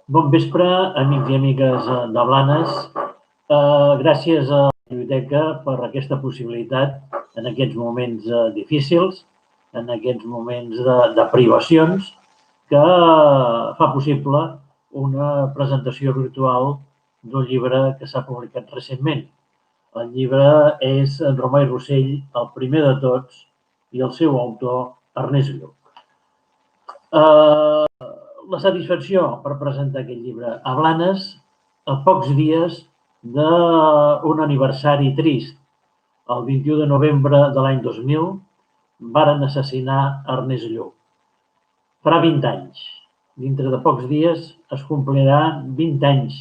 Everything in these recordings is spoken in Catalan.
Bon vespre, amics i amigues de Blanes. Gràcies a la biblioteca per aquesta possibilitat en aquests moments difícils, en aquests moments de privacions, que fa possible una presentació virtual d'un llibre que s'ha publicat recentment. El llibre és Romà i Rossell, el primer de tots, i el seu autor, Ernest Lluch. La satisfacció per presentar aquest llibre a Blanes a pocs dies d'un aniversari trist. El 21 de novembre de l'any 2000 varen assassinar Ernest Lluch. Farà 20 anys. Dintre de pocs dies es compliran 20 anys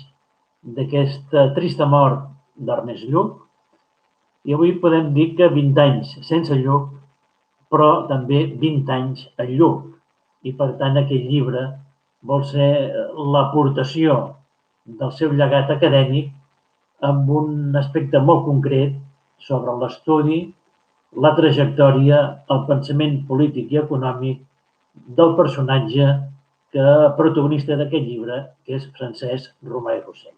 d'aquesta trista mort d'Ernest Lluch i avui podem dir que 20 anys sense Lluch, però també 20 anys en Lluch. I per tant aquest llibre vol ser l'aportació del seu llegat acadèmic amb un aspecte molt concret sobre l'estudi, la trajectòria, el pensament polític i econòmic del personatge protagonista d'aquest llibre, que és Francesc Romà i Rossell.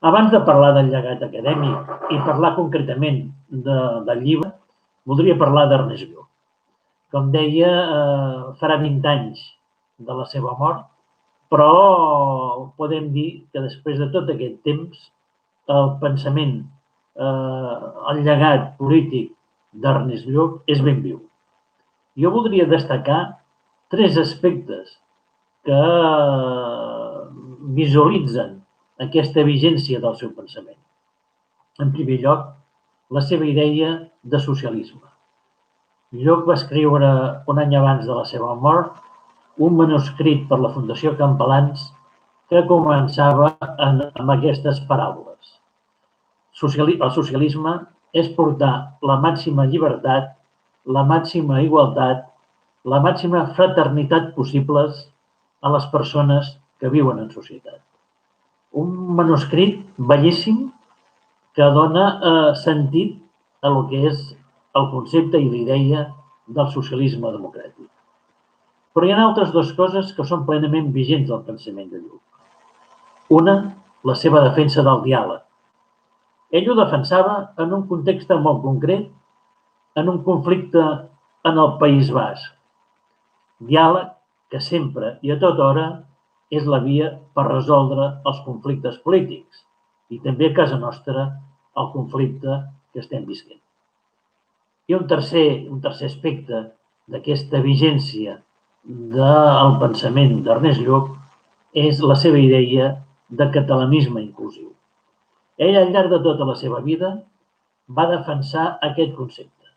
Abans de parlar del llegat acadèmic i parlar concretament del llibre, voldria parlar d'Ernest Lluch. Com deia, farà 20 anys de la seva mort, però podem dir que després de tot aquest temps, el pensament, el llegat polític d'Ernest Lluch és ben viu. Jo voldria destacar 3 aspectes que visualitzen aquesta vigència del seu pensament. En primer lloc, la seva idea de socialisme. Lluch va escriure un any abans de la seva mort un manuscrit per la Fundació Campalans que començava amb aquestes paraules. El socialisme és portar la màxima llibertat, la màxima igualtat, la màxima fraternitat possibles a les persones que viuen en societat. Un manuscrit bellíssim que dona sentit a lo que és el concepte i la idea del socialisme democràtic. Però hi ha altres 2 coses que són plenament vigents del pensament de Lluch. Una, la seva defensa del diàleg. Ell ho defensava en un context molt concret, en un conflicte en el País Basc. Diàleg que sempre i a tota hora és la via per resoldre els conflictes polítics i també a casa nostra el conflicte que estem visquent. I un tercer aspecte d'aquesta vigència del pensament d'Ernest Lluch és la seva idea de catalanisme inclusiu. Ell, al llarg de tota la seva vida, va defensar aquest concepte,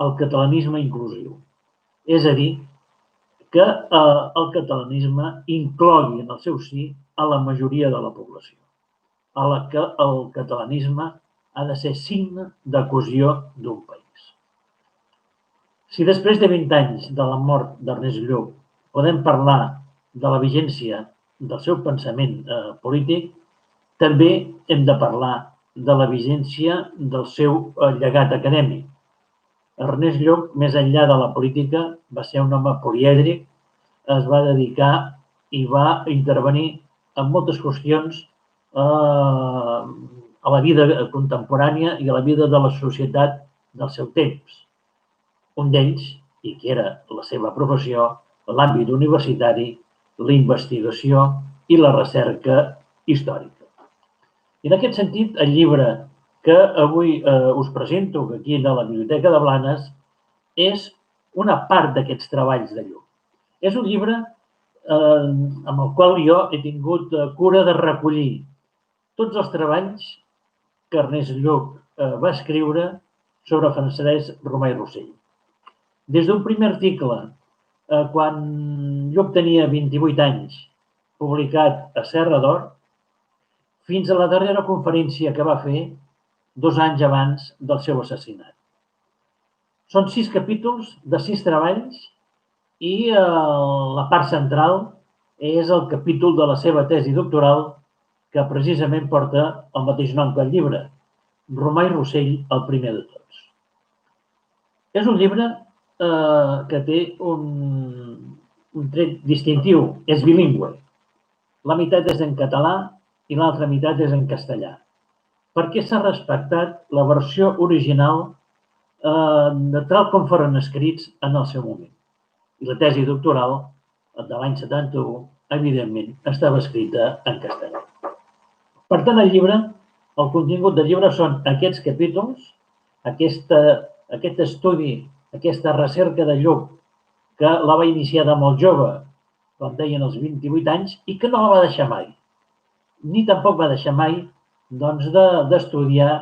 el catalanisme inclusiu. És a dir, que el catalanisme inclogui en el seu si a la majoria de la població, que el catalanisme ha de ser signe de cohesió d'un país. Si després de 20 anys de la mort d'Ernest Lluch podem parlar de la vigència del seu pensament polític, també hem de parlar de la vigència del seu llegat acadèmic. Ernest Lluch, més enllà de la política, va ser un home polièdric, es va dedicar i va intervenir en moltes qüestions a la vida contemporània i a la vida de la societat del seu temps. Un d'ells, i que era la seva professió, l'àmbit universitari, la investigació i la recerca històrica. I en aquest sentit, el llibre que avui us presento aquí a la Biblioteca de Blanes és una part d'aquests treballs de Lluch. És un llibre amb el qual jo he tingut cura de recollir tots els treballs que Ernest Lluch va escriure sobre Francesc Romà i Rossell. Des d'un primer article, quan Lluch tenia 28 anys, publicat a Serra d'Or, fins a la darrera conferència que va fer 2 anys abans del seu assassinat. Són 6 capítols de 6 treballs i la part central és el capítol de la seva tesi doctoral que precisament porta el mateix nom que el llibre, Romà i Rossell, el primer de tots. És un llibre que té un tret distintiu, és bilingüe. la meitat és en català i l'altra meitat és en castellà. Perquè s'ha respectat la versió original tal com foren escrits en el seu moment. I la tesi doctoral de l'any 71, evidentment, estava escrita en castellà. Per tant, el contingut del llibre són aquests capítols, aquest estudi, aquesta recerca de Lluc, que la va iniciar de molt jove, com deien els 28 anys, i que no la va deixar mai. Ni tampoc va deixar mai d'estudiar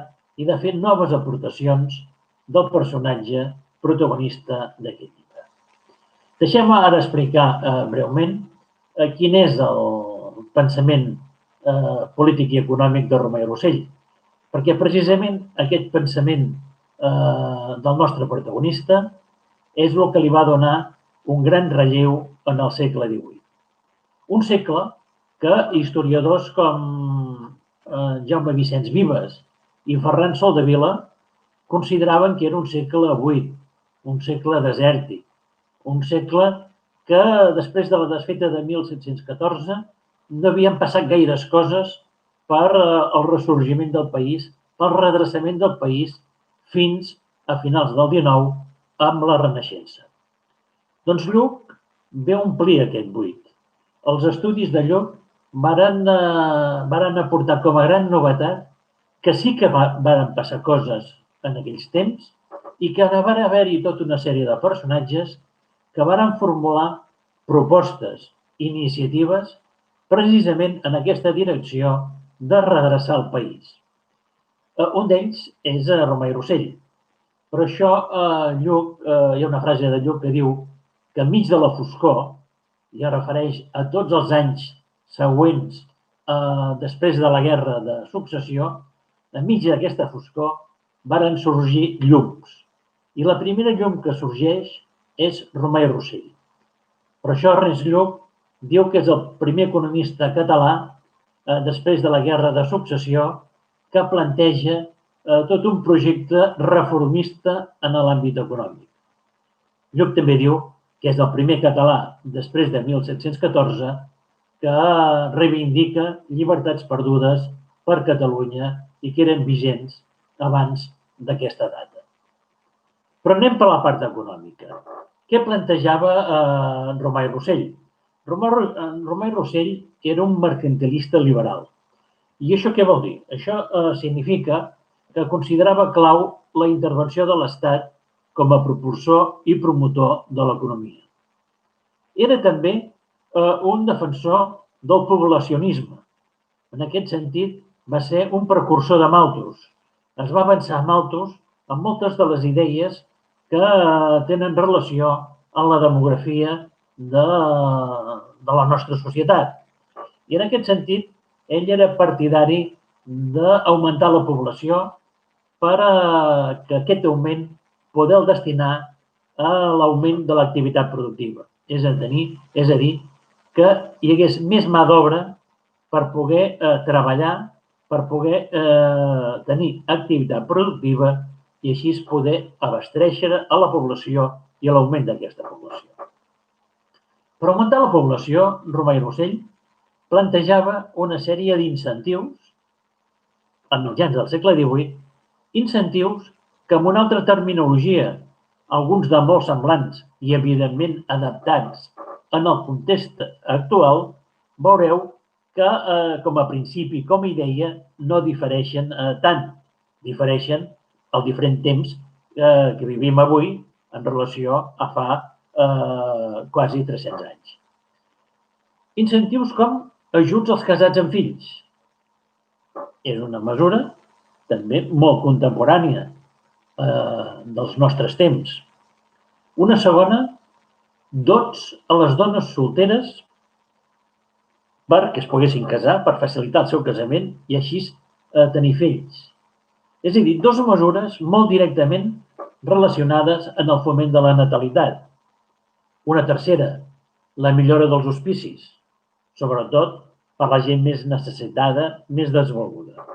i de fer noves aportacions del personatge protagonista d'aquest llibre. Deixem-me ara explicar breument quin és el pensament polític i econòmic de Romà i Rossell, perquè precisament aquest pensament del nostre protagonista és el que li va donar un gran relleu en el segle XVIII. Un segle que historiadors com Jaume Vicenç Vives i Ferran Soldevila consideraven que era un segle buit, un segle desèrtic, un segle que després de la desfeta de 1714 no havien passat gaires coses per al ressorgiment del país, pel redreçament del país fins a finals del XIX amb la Renaixença. Doncs Lluc ve omplir aquest buit. Els estudis de Lluc varen aportar com a gran novetat que sí que varen passar coses en aquells temps i que va haver-hi tota una sèrie de personatges que varen formular propostes, iniciatives, precisament en aquesta direcció de redreçar el país. Un d'ells és Romà i Rossell. Per això Lluc, hi ha una frase de Lluc que diu que enmig de la foscor, i es refereix a tots els anys següents després de la Guerra de Successió, enmig d'aquesta foscor varen sorgir llums. I la primera llum que sorgeix és Romà i Rossell. Per això Ernest Lluch diu que és el primer economista català, després de la Guerra de Successió, que planteja tot un projecte reformista en l'àmbit econòmic. Lluch també diu que és el primer català, després de 1714, que reivindica llibertats perdudes per Catalunya i que eren vigents abans d'aquesta data. Però anem per la part econòmica. Què plantejava Romà i Rossell? Romà i Rossell era un mercantilista liberal. I això què vol dir? Això significa que considerava clau la intervenció de l'Estat com a propulsor i promotor de l'economia. Era també un defensor del poblacionisme. En aquest sentit, va ser un precursor de Malthus. Es va avançar a Malthus amb moltes de les idees que tenen relació amb la demografia de la nostra societat. I en aquest sentit, ell era partidari d'augmentar la població per que aquest augment poder destinar a l'augment de l'activitat productiva. És a dir, que hi hagués més mà d'obra per poder treballar, per poder tenir activitat productiva i així poder abastèixer a la població i a l'augment d'aquesta població. Per augmentar la població, Romà i Rossell plantejava una sèrie d'incentius, a mitjans del segle XVIII, incentius que amb una altra terminologia, alguns de molt semblants i evidentment adaptats en el context actual, veureu que com a principi, com a idea, no difereixen tant. Difereixen el diferent temps que vivim avui en relació a fa quasi 300 anys. Incentius com ajuts als casats amb fills. És una mesura també molt contemporània dels nostres temps. Una segona, dots a les dones solteres perquè es poguessin casar, per facilitar el seu casament i així tenir fills. És a dir, dues mesures molt directament relacionades en el foment de la natalitat. Una tercera, la millora dels hospicis, sobretot per la gent més necessitada, més desvalguda.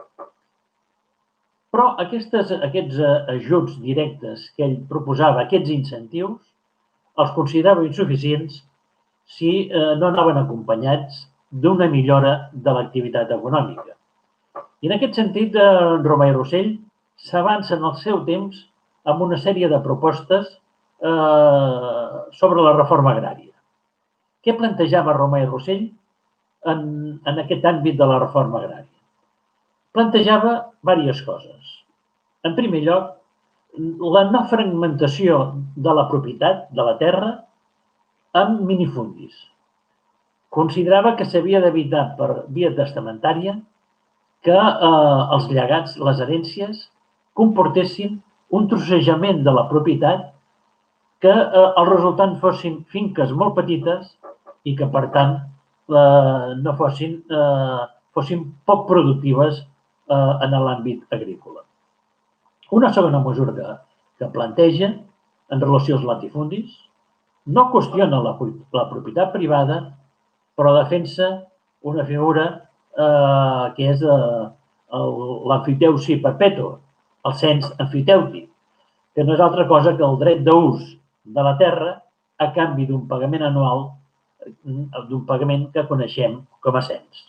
Però aquests ajuts directes que ell proposava, aquests incentius, els considerava insuficients si no anaven acompanyats d'una millora de l'activitat econòmica. I en aquest sentit, Romà i Rossell s'avança en el seu temps amb una sèrie de propostes sobre la reforma agrària. Què plantejava Romà i Rossell en aquest àmbit de la reforma agrària? Plantejava diverses coses. En primer lloc, la no fragmentació de la propietat de la terra amb minifundis. Considerava que s'havia d'evitar per via testamentària que els llegats, les herències, comportessin un trossejament de la propietat que el resultant fossin finques molt petites i que, per tant, no fossin poc productives en l'àmbit agrícola. Una segona mesura que planteja en relació als latifundis no qüestiona la propietat privada, però defensa una figura que és l'emfiteusi perpetu, el cens emfitèutic, que no és altra cosa que el dret d'ús de la terra a canvi d'un pagament anual, d'un pagament que coneixem com a cens.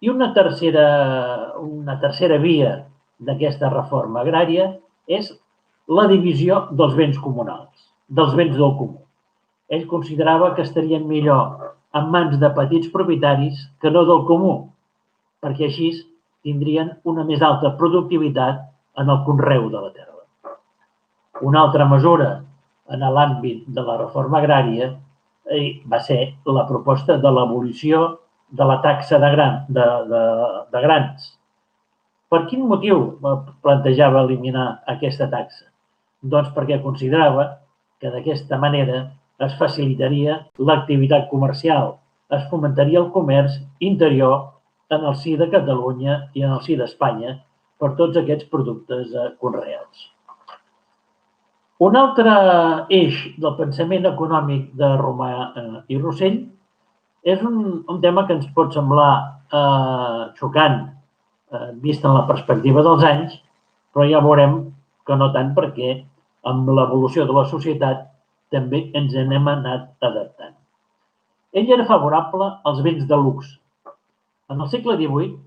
I una tercera via d'aquesta reforma agrària és la divisió dels béns comunals, dels béns del comú. Ell considerava que estarien millor en mans de petits propietaris que no del comú, perquè així tindrien una més alta productivitat en el conreu de la terra. Una altra mesura en l'àmbit de la reforma agrària va ser la proposta de l'abolició de la taxa de grans. Per quin motiu plantejava eliminar aquesta taxa? Doncs perquè considerava que d'aquesta manera es facilitaria l'activitat comercial, es fomentaria el comerç interior en el si de Catalunya i en el si d'Espanya per tots aquests productes conreats. Un altre eix del pensament econòmic de Romà i Rossell és un tema que ens pot semblar xocant, vist en la perspectiva dels anys, però ja veurem que no tant, perquè amb l'evolució de la societat també ens n'hem anat adaptant. Ell era favorable als béns de luxe. En el segle XVIII,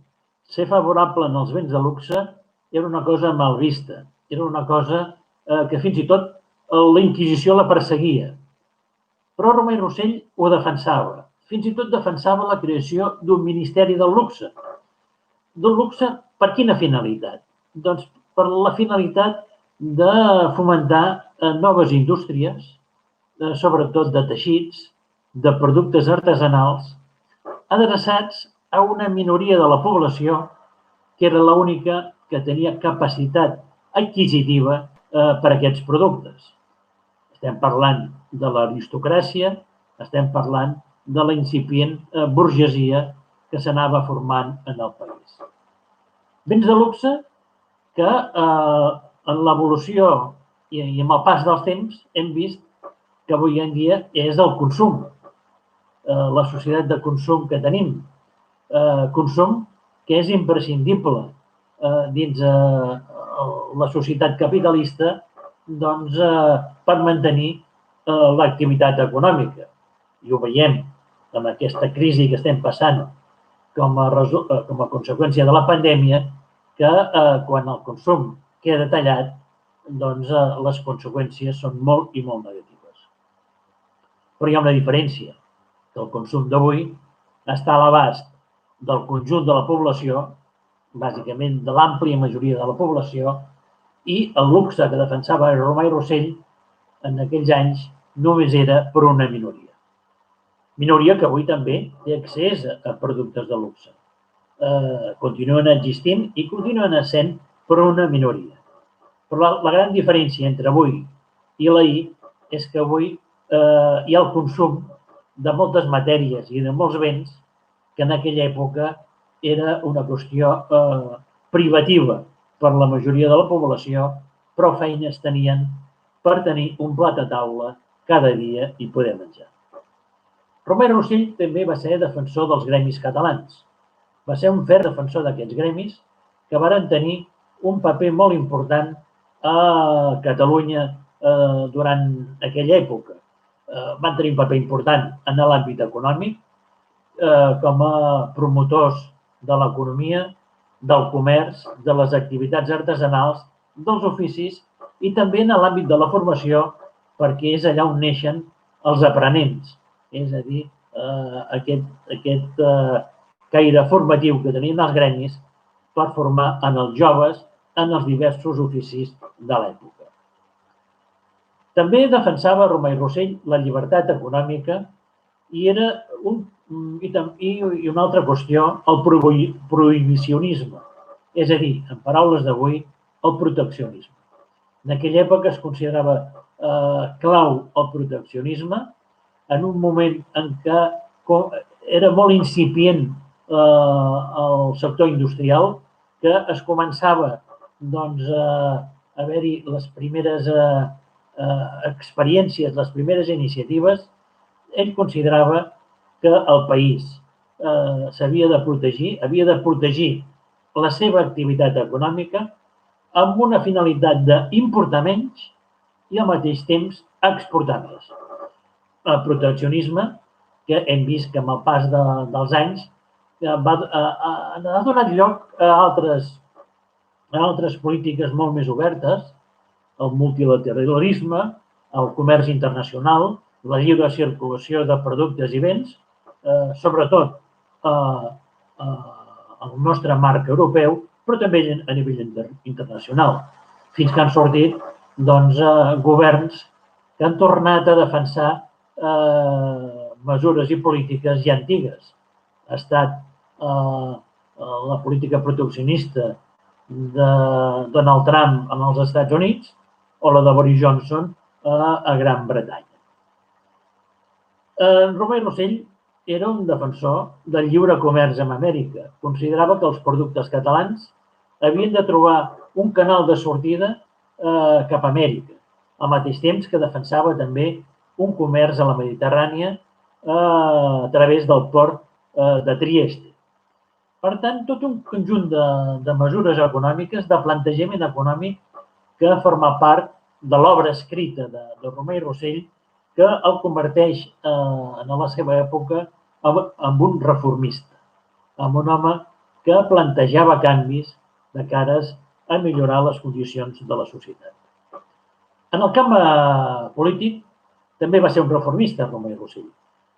ser favorable en els béns de luxe era una cosa mal vista, era una cosa que fins i tot la Inquisició la perseguia. Però Romà i Rossell ho defensava. Fins i tot defensava la creació d'un ministeri del luxe. Del luxe per quina finalitat? Doncs per la finalitat de fomentar noves indústries, sobretot de teixits, de productes artesanals, adreçats a una minoria de la població que era l'única que tenia capacitat adquisitiva per a aquests productes. Estem parlant de l'aristocràcia, estem parlant de la incipient burgesia que s'anava formant en el país. Béns de luxe que en l'evolució i amb el pas dels temps hem vist que avui en dia és el consum, la societat de consum que tenim, consum que és imprescindible dins la societat capitalista per mantenir l'activitat econòmica. I ho veiem amb aquesta crisi que estem passant com a conseqüència de la pandèmia, que quan el consum queda tallat, doncs les conseqüències són molt i molt negatives. Però hi ha una diferència, que el consum d'avui està a l'abast del conjunt de la població, bàsicament de l'àmplia majoria de la població, i el luxe que defensava Romà i Rossell en aquells anys només era per una minoria. Minoria que avui també té accés a productes de luxe. Continuen existint i continuen essent per una minoria. Però la gran diferència entre avui i l'ahir és que avui hi ha el consum de moltes matèries i de molts béns que en aquella època era una qüestió privativa per la majoria de la població, però feines tenien per tenir un plat a taula cada dia i poder menjar. Romà i Rossell també va ser defensor dels gremis catalans. Va ser un ferm defensor d'aquests gremis que varen tenir un paper molt important a Catalunya durant aquella època. Van tenir un paper important en l'àmbit econòmic, com a promotors de l'economia, del comerç, de les activitats artesanals, dels oficis i també en l'àmbit de la formació, perquè és allà on neixen els aprenents, és a dir, aquest caire formatiu que tenien els gremis per formar en els joves en els diversos oficis de l'època. També defensava Romà i Rossell la llibertat econòmica i era una altra qüestió, el prohibicionisme, és a dir, en paraules d'avui, el proteccionisme. En aquella època es considerava clau el proteccionisme en un moment en què era molt incipient el sector industrial, que es començava a haver-hi les primeres experiències, les primeres iniciatives. Ell considerava que el país s'havia de protegir, havia de protegir la seva activitat econòmica amb una finalitat d'importar menys i al mateix temps exportar més. El proteccionisme, que hem vist que amb el pas dels anys ha donat lloc a altres polítiques molt més obertes, el multilateralisme, el comerç internacional, la lliure circulació de productes i béns, sobretot el nostre marc europeu, però també a nivell internacional, fins que han sortit governs que han tornat a defensar mesures i polítiques ja antigues. Ha estat la política proteccionista de Donald Trump als Estats Units o la de Boris Johnson a Gran Bretanya. Romà i Rossell era un defensor del lliure comerç amb Amèrica. Considerava que els productes catalans havien de trobar un canal de sortida cap a Amèrica, al mateix temps que defensava també un comerç a la Mediterrània a través del port de Trieste. Per tant, tot un conjunt de mesures econòmiques, de plantejament econòmic que forma part de l'obra escrita de Romà i Rossell, que el converteix en la seva època en un reformista, en un home que plantejava canvis de cares a millorar les condicions de la societat. En el camp polític també va ser un reformista, Romà i Rossell.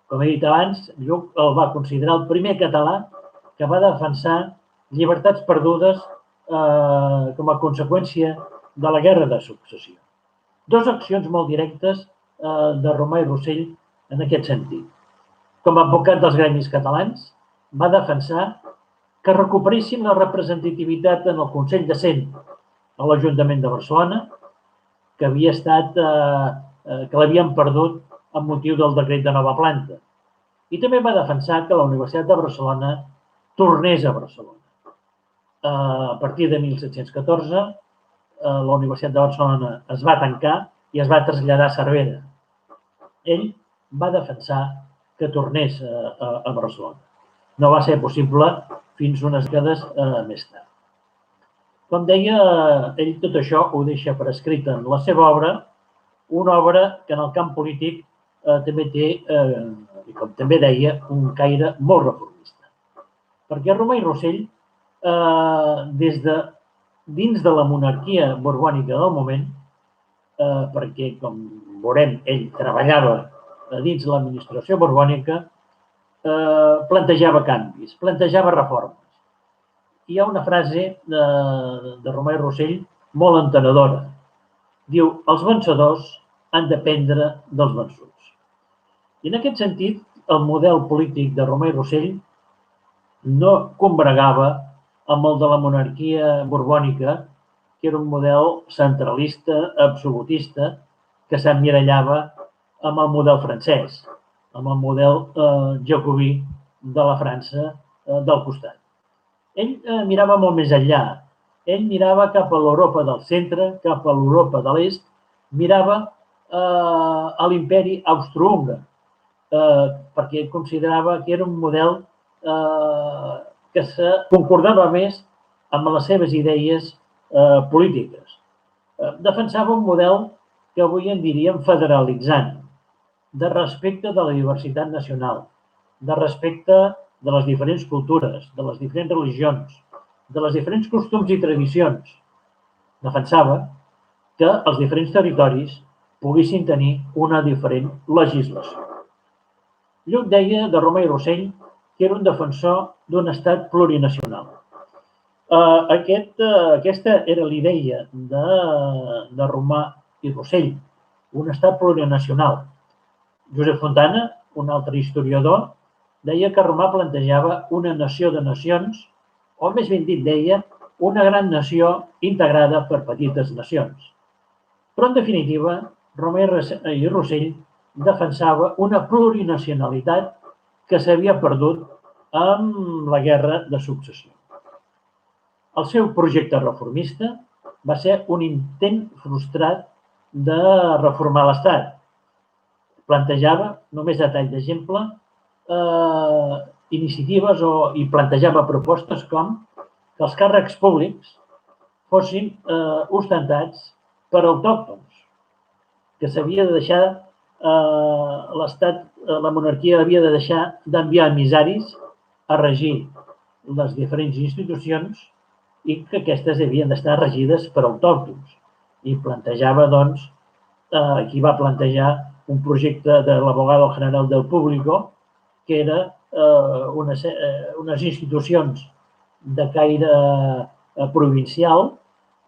Com he dit abans, Lluc el va considerar el primer català que va defensar llibertats perdudes com a conseqüència de la Guerra de Successió. Dos accions molt directes de Romà i Rossell en aquest sentit. Com a advocat dels gremis catalans, va defensar que recuperessin la representativitat en el Consell de Cent a l'Ajuntament de Barcelona, que l'havien perdut amb motiu del decret de nova planta. I també va defensar que la Universitat de Barcelona tornés a Barcelona. A partir de 1714, la Universitat de Barcelona es va tancar i es va traslladar a Cervera. Ell va defensar que tornés a Barcelona. No va ser possible fins unes dècades més tard. Com deia, ell tot això ho deixa per escrit en la seva obra, una obra que en el camp polític també té, com també deia, un caire molt reformista. Perquè Romà i Rossell, dins de la monarquia borbònica del moment, perquè, com veurem, ell treballava dins l'administració borbònica, plantejava canvis, plantejava reformes. Hi ha una frase de Romà i Rossell molt entenedora. Diu, els vencedors han d'aprendre dels vençuts. I en aquest sentit, el model polític de Romà i Rossell no combregava amb el de la monarquia borbònica, que era un model centralista, absolutista, que s'emmirallava amb el model francès, amb el model jacobí de la França del costat. Ell mirava molt més enllà. Ell mirava cap a l'Europa del centre, cap a l'Europa de l'est, mirava a l'imperi austro-húngar, perquè considerava que era un model que concordava més amb les seves idees polítiques. Defensava un model que avui en diríem federalitzant, de respecte de la diversitat nacional, de respecte de les diferents cultures, de les diferents religions, de les diferents costums i tradicions. Defensava que els diferents territoris poguessin tenir una diferent legislació. Lluc deia de Roma i Rossell que era un defensor d'un estat plurinacional. Aquesta era l'idea de Romà i Rossell, un estat plurinacional. Josep Fontana, un altre historiador, deia que Romà plantejava una nació de nacions, o més ben dit deia, una gran nació integrada per petites nacions. Però, en definitiva, Romà i Rossell defensava una plurinacionalitat que s'havia perdut amb la Guerra de Successió. El seu projecte reformista va ser un intent frustrat de reformar l'Estat. Plantejava, només a tall d'exemple, iniciatives i plantejava propostes com que els càrrecs públics fossin ostentats per autòctons, que s'havia de deixar l'Estat, la monarquia havia de deixar d'enviar emissaris a regir les diferents institucions i que aquestes havien d'estar regides per autòctons. I plantejava, doncs, aquí va plantejar un projecte de l'abogado general del público, que era unes institucions de caire provincial,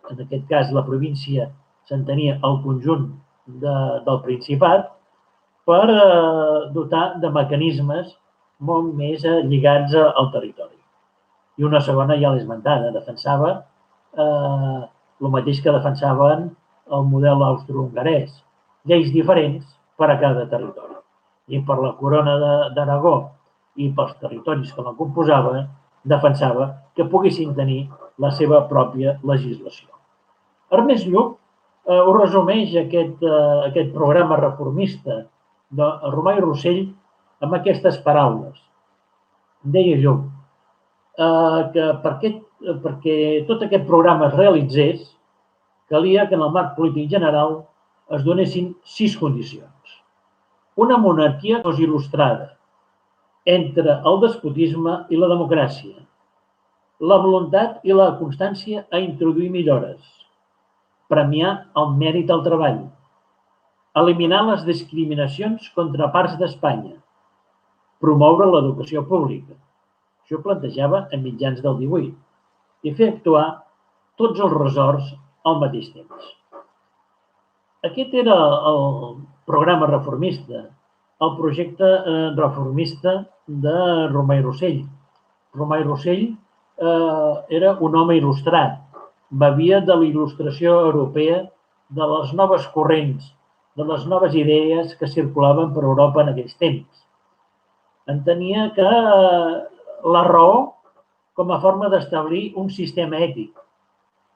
en aquest cas la província s'entenia el conjunt del Principat, per dotar de mecanismes molt més lligats al territori. I una segona ja l'he esmentada, defensava el mateix que defensaven el model austro-hongarès, lleis diferents per a cada territori. I per la corona d'Aragó i pels territoris que la composaven, defensava que poguessin tenir la seva pròpia legislació. Ernest Lluch ho resumeix aquest programa reformista de Romà i Rossell amb aquestes paraules. Deia Lluch que perquè tot aquest programa es realitzés, calia que en el marc polític general es donessin 6 condicions. Una monarquia fos il·lustrada entre el despotisme i la democràcia, la voluntat i la constància a introduir millores, premiar el mèrit al treball, eliminar les discriminacions contra parts d'Espanya, promoure l'educació pública, això plantejava a mitjans del 18, i fer actuar tots els ressorts al mateix temps. Aquest era el programa reformista, el projecte reformista de Romà i Rossell. Romà i Rossell era un home il·lustrat, bevia de la il·lustració europea, de les noves corrents, de les noves idees que circulaven per Europa en aquells temps. Entenia que la raó com a forma d'establir un sistema ètic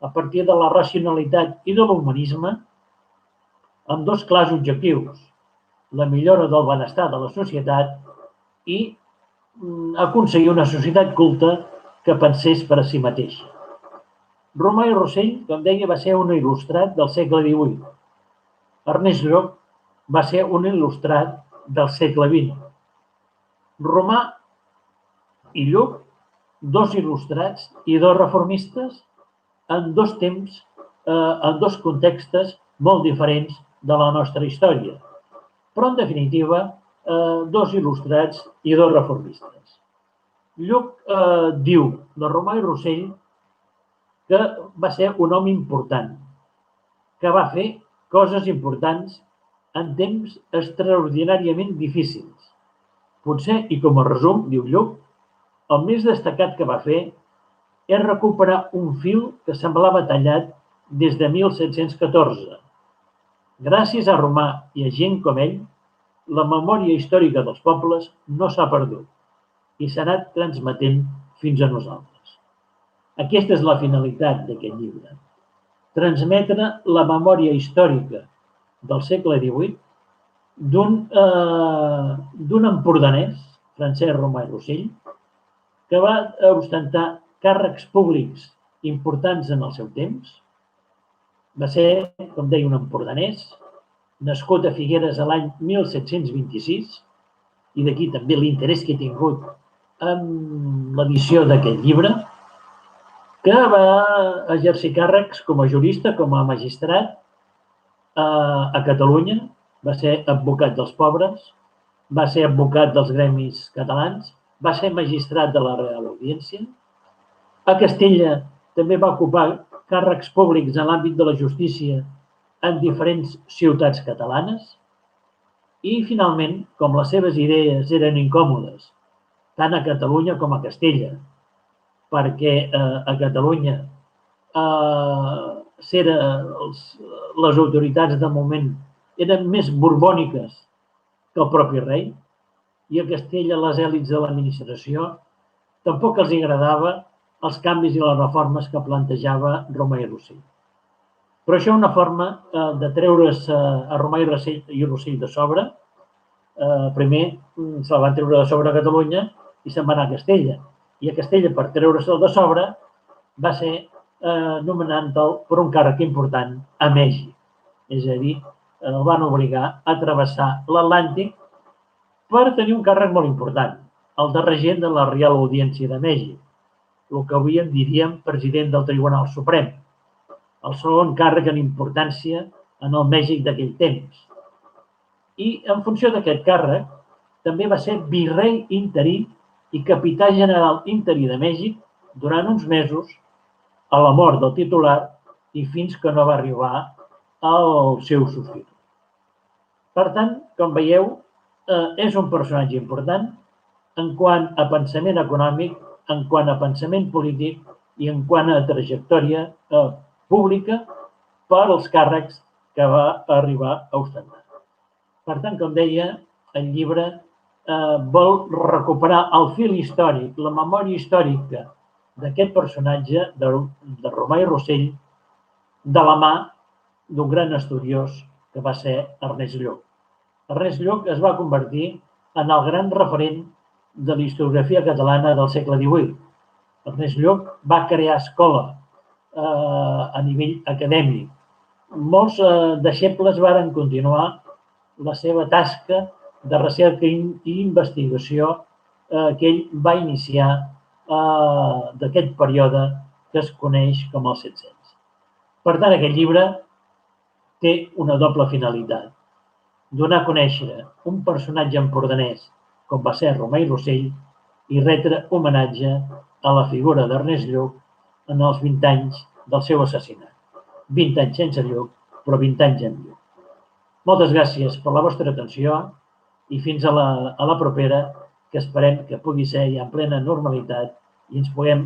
a partir de la racionalitat i de l'humanisme amb 2 clars objectius, la millora del benestar de la societat i aconseguir una societat culta que pensés per a si mateixa. Romà i Rossell, com deia, va ser un il·lustrat del segle XVIII. Ernest Lluch va ser un il·lustrat del segle XX. Romà i Lluch, 2 il·lustrats i 2 reformistes en 2 temps, en 2 contextes molt diferents de la nostra història. Però, en definitiva, 2 il·lustrats i 2 reformistes. Lluch diu de Romà i Rossell que va ser un home important, que va fer coses importants en temps extraordinàriament difícils. Potser, i com a resum, diu Lluch, el més destacat que va fer és recuperar un fil que semblava tallat des de 1714. Gràcies a Romà i a gent com ell, la memòria històrica dels pobles no s'ha perdut i s'ha anat transmetent fins a nosaltres. Aquesta és la finalitat d'aquest llibre. Transmetre la memòria històrica del segle XVIII d'un empordanès, Francesc Romà i Rossell, que va ostentar càrrecs públics importants en el seu temps. Va ser, com deia, un empordanès, nascut a Figueres l'any 1726, i d'aquí també l'interès que he tingut en l'edició d'aquest llibre, que va exercir càrrecs com a jurista, com a magistrat a Catalunya, va ser advocat dels pobres, va ser advocat dels gremis catalans, va ser magistrat de la Real Audiència. A Castella també va ocupar càrrecs públics en l'àmbit de la justícia en diferents ciutats catalanes. I, finalment, com les seves idees eren incòmodes, tant a Catalunya com a Castella, perquè a Catalunya les autoritats de moment eren més borbòniques que el propi rei, i a Castella les èlits de l'administració tampoc els agradava els canvis i les reformes que plantejava Romà i Rossell. Però això és una forma de treure's a Romà i Rossell de sobre. Primer se la van treure de sobre a Catalunya i se'n va anar a Castella. I a Castella, per treure'l de sobre, va ser nomenant-el per un càrrec important a Mèxic. És a dir, el van obligar a travessar l'Atlàntic per tenir un càrrec molt important, el de regent de la Real Audiència de Mèxic, el que avui en diríem president del Tribunal Suprem, el segon càrrec en importància en el Mèxic d'aquell temps. I en funció d'aquest càrrec també va ser virrei interí i capità general interí de Mèxic durant uns mesos a la mort del titular i fins que no va arribar al seu substitut. Per tant, com veieu, és un personatge important en quant a pensament econòmic, en quant a pensament polític i en quant a trajectòria pública per als càrrecs que va arribar a ostentar. Per tant, com deia, el llibre vol recuperar el fil històric, la memòria històrica d'aquest personatge de Romà i Rossell de la mà d'un gran estudiós que va ser Ernest Lluch. Ernest Lluch es va convertir en el gran referent de la historiografia catalana del segle XVIII. Ernest Lluch va crear escola a nivell acadèmic. Molts deixebles varen continuar la seva tasca de recerca i investigació que ell va iniciar d'aquest període que es coneix com els 700. Per tant, aquest llibre té una doble finalitat: donar a conèixer un personatge empordanès com va ser Romà i Rossell i retre homenatge a la figura d'Ernest Lluch en els 20 anys del seu assassinat. 20 anys sense Lluch, però 20 anys amb Lluch. Moltes gràcies per la vostra atenció i fins a la propera, que esperem que pugui ser ja en plena normalitat i ens puguem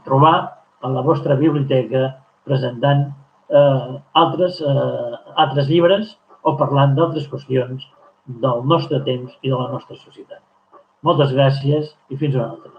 trobar a la vostra biblioteca presentant altres llibres o parlant d'altres qüestions del nostre temps i de la nostra societat. Moltes gràcies i fins una altra.